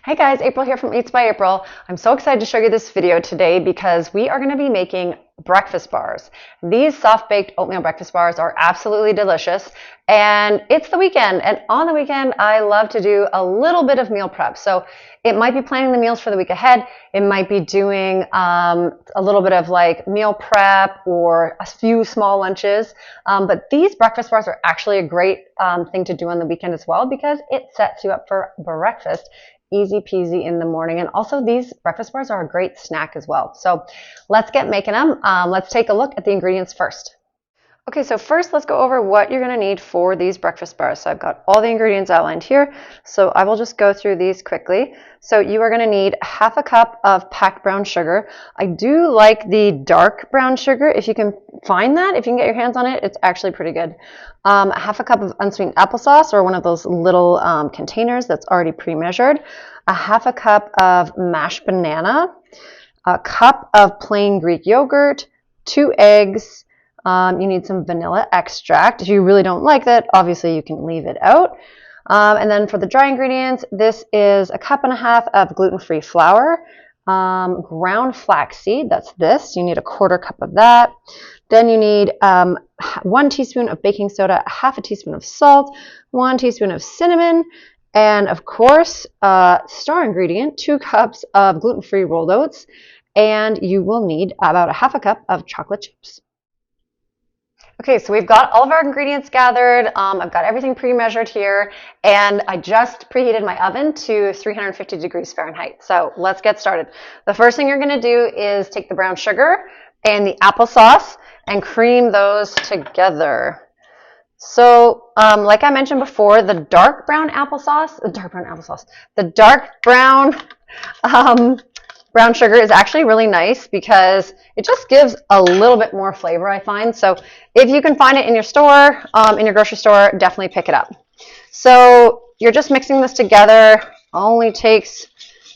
Hey guys, April here from Eats by April. I'm so excited to show you this video today because we are going to be making breakfast bars. These soft-baked oatmeal breakfast bars are absolutely delicious, and it's the weekend, and on the weekend I love to do a little bit of meal prep. So it might be planning the meals for the week ahead, it might be doing a little bit of like meal prep or a few small lunches, but these breakfast bars are actually a great thing to do on the weekend as well because it sets you up for breakfast. Easy peasy in the morning. And also these breakfast bars are a great snack as well. So let's get making them. Let's take a look at the ingredients first. Okay, so first let's go over what you're going to need for these breakfast bars. So I've got all the ingredients outlined here. So I will just go through these quickly. So you are going to need half a cup of packed brown sugar. I do like the dark brown sugar. If you can find that, if you can get your hands on it, it's actually pretty good. Half a cup of unsweetened applesauce or one of those little containers that's already pre-measured. A half a cup of mashed banana. A cup of plain Greek yogurt. 2 eggs. You need some vanilla extract. If you really don't like that, obviously you can leave it out. And then for the dry ingredients, this is a cup and a half of gluten-free flour, ground flaxseed, that's this. You need a 1/4 cup of that. Then you need 1 teaspoon of baking soda, half a teaspoon of salt, 1 teaspoon of cinnamon, and of course, star ingredient, 2 cups of gluten-free rolled oats, and you will need about a half a cup of chocolate chips. Okay, so we've got all of our ingredients gathered. I've got everything pre-measured here, and I just preheated my oven to 350 degrees Fahrenheit. So let's get started. The first thing you're going to do is take the brown sugar and the applesauce and cream those together. So like I mentioned before, the dark brown sugar is actually really nice because it just gives a little bit more flavor, I find. So if you can find it in your store, in your grocery store, definitely pick it up. So you're just mixing this together. Only takes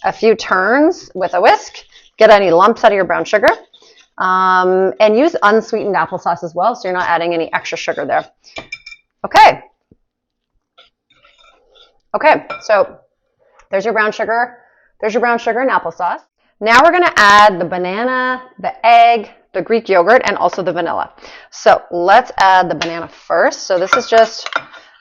a few turns with a whisk. Get any lumps out of your brown sugar. And use unsweetened applesauce as well, so you're not adding any extra sugar there. Okay. Okay, so there's your brown sugar. There's your brown sugar and applesauce. Now we're going to add the banana, the egg, the Greek yogurt, and also the vanilla. So let's add the banana first. So this is just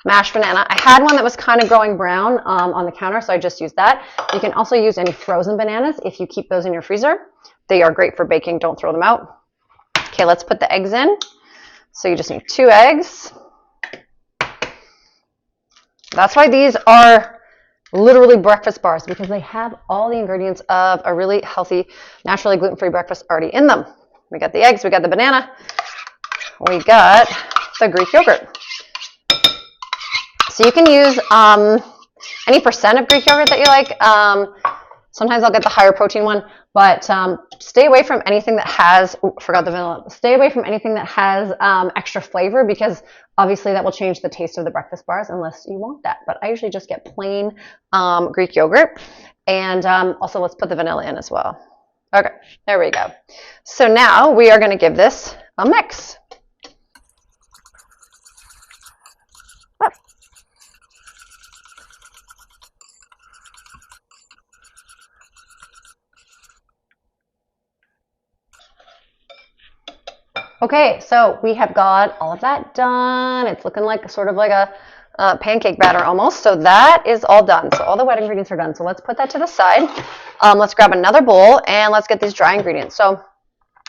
mashed banana. I had one that was kind of going brown on the counter, so I just used that. You can also use any frozen bananas if you keep those in your freezer. They are great for baking. Don't throw them out. Okay, let's put the eggs in. So you just need 2 eggs. That's why these are literally breakfast bars, because they have all the ingredients of a really healthy, naturally gluten-free breakfast already in them. We got the eggs, we got the banana, we got the Greek yogurt. So you can use any percent of Greek yogurt that you like. Sometimes I'll get the higher protein one, but stay away from anything that has, forgot the vanilla, stay away from anything that has extra flavor, because obviously that will change the taste of the breakfast bars unless you want that. But I usually just get plain Greek yogurt. And also let's put the vanilla in as well. Okay, there we go. So now we are going to give this a mix. Okay, so we have got all of that done. It's looking like sort of like a pancake batter almost. So that is all done. So all the wet ingredients are done. So let's put that to the side. Let's grab another bowl and let's get these dry ingredients. So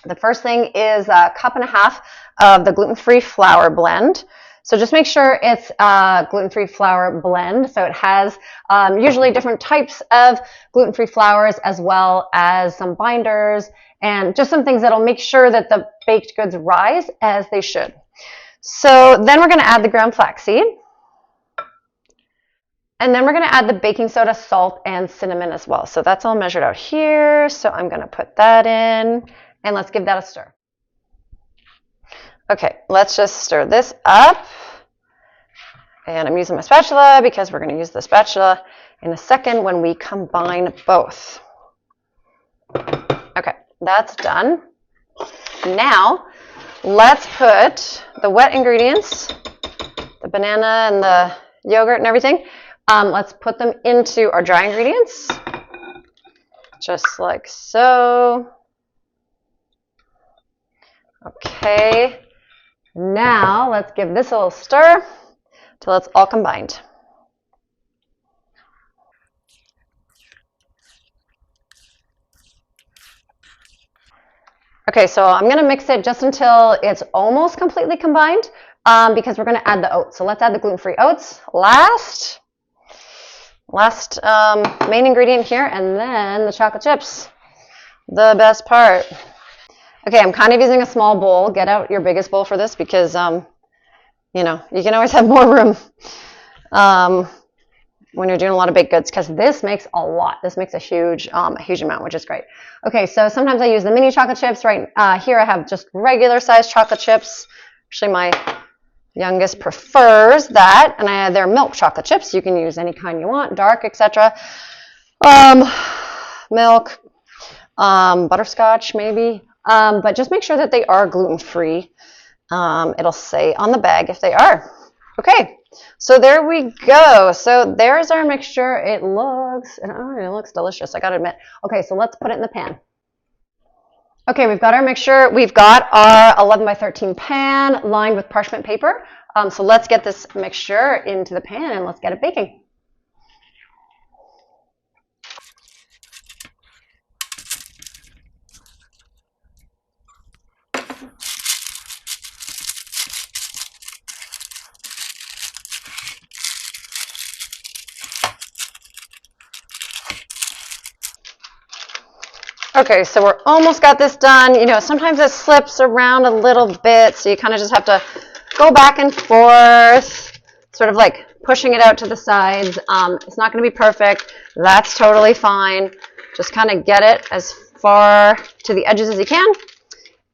the first thing is a cup and a half of the gluten-free flour blend. So just make sure it's a gluten-free flour blend. So it has usually different types of gluten-free flours, as well as some binders and just some things that'll make sure that the baked goods rise as they should. So then we're going to add the ground flaxseed. And then we're going to add the baking soda, salt, and cinnamon as well. So that's all measured out here. So I'm going to put that in and let's give that a stir. Okay, let's just stir this up. And I'm using my spatula because we're going to use the spatula in a second when we combine both. Okay, that's done. Now, let's put the wet ingredients, the banana and the yogurt and everything, let's put them into our dry ingredients. just like so. Okay, now let's give this a little stir till it's all combined. Okay, so I'm going to mix it just until it's almost completely combined because we're going to add the oats. So let's add the gluten-free oats last main ingredient here, and then the chocolate chips, the best part. Okay, I'm kind of using a small bowl. Get out your biggest bowl for this because, you know, you can always have more room when you're doing a lot of baked goods, because this makes a lot. This makes a huge amount, which is great. Okay, so sometimes I use the mini chocolate chips. Right here I have just regular sized chocolate chips. Actually, my youngest prefers that, and I have their milk chocolate chips. You can use any kind you want, dark, etc. Milk, butterscotch maybe, but just make sure that they are gluten-free. It'll say on the bag if they are. Okay. So there we go. So there's our mixture. It looks delicious, I gotta admit. Okay, so let's put it in the pan. Okay, we've got our mixture. We've got our 11 by 13 pan lined with parchment paper. So let's get this mixture into the pan and let's get it baking. Okay, so we're almost got this done. You know, sometimes it slips around a little bit, so you kind of just have to go back and forth, sort of like pushing it out to the sides. It's not going to be perfect. That's totally fine. Just kind of get it as far to the edges as you can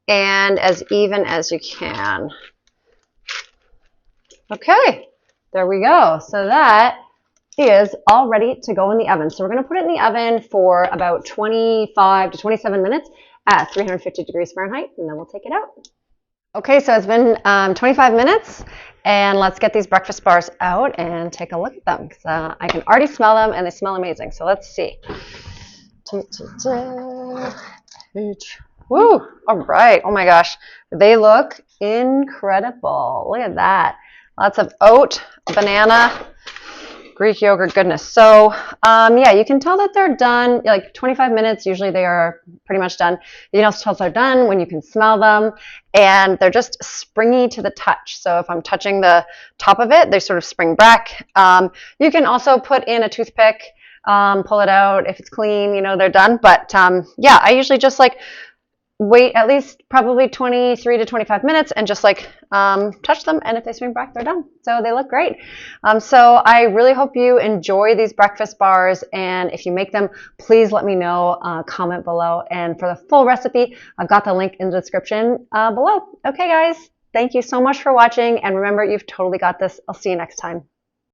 and as even as you can. Okay, there we go. So that is all ready to go in the oven. So we're going to put it in the oven for about 25 to 27 minutes at 350 degrees Fahrenheit, and then we'll take it out. Okay, so it's been 25 minutes, and let's get these breakfast bars out and take a look at them. I can already smell them, and they smell amazing. So let's see. Woo! All right. Oh my gosh, they look incredible. Look at that. Lots of oat, banana, Greek yogurt goodness. So yeah, you can tell that they're done, like 25 minutes, usually they are pretty much done. You can also tell they're done when you can smell them, and they're just springy to the touch. So if I'm touching the top of it, they sort of spring back. You can also put in a toothpick, pull it out. If it's clean, you know, they're done. But yeah, I usually just like wait at least probably 23 to 25 minutes and just like touch them, and if they spring back, they're done. So they look great. So I really hope you enjoy these breakfast bars, and if you make them, please let me know, comment below, and for the full recipe, I've got the link in the description below. Okay guys, thank you so much for watching, and remember, you've totally got this. I'll see you next time.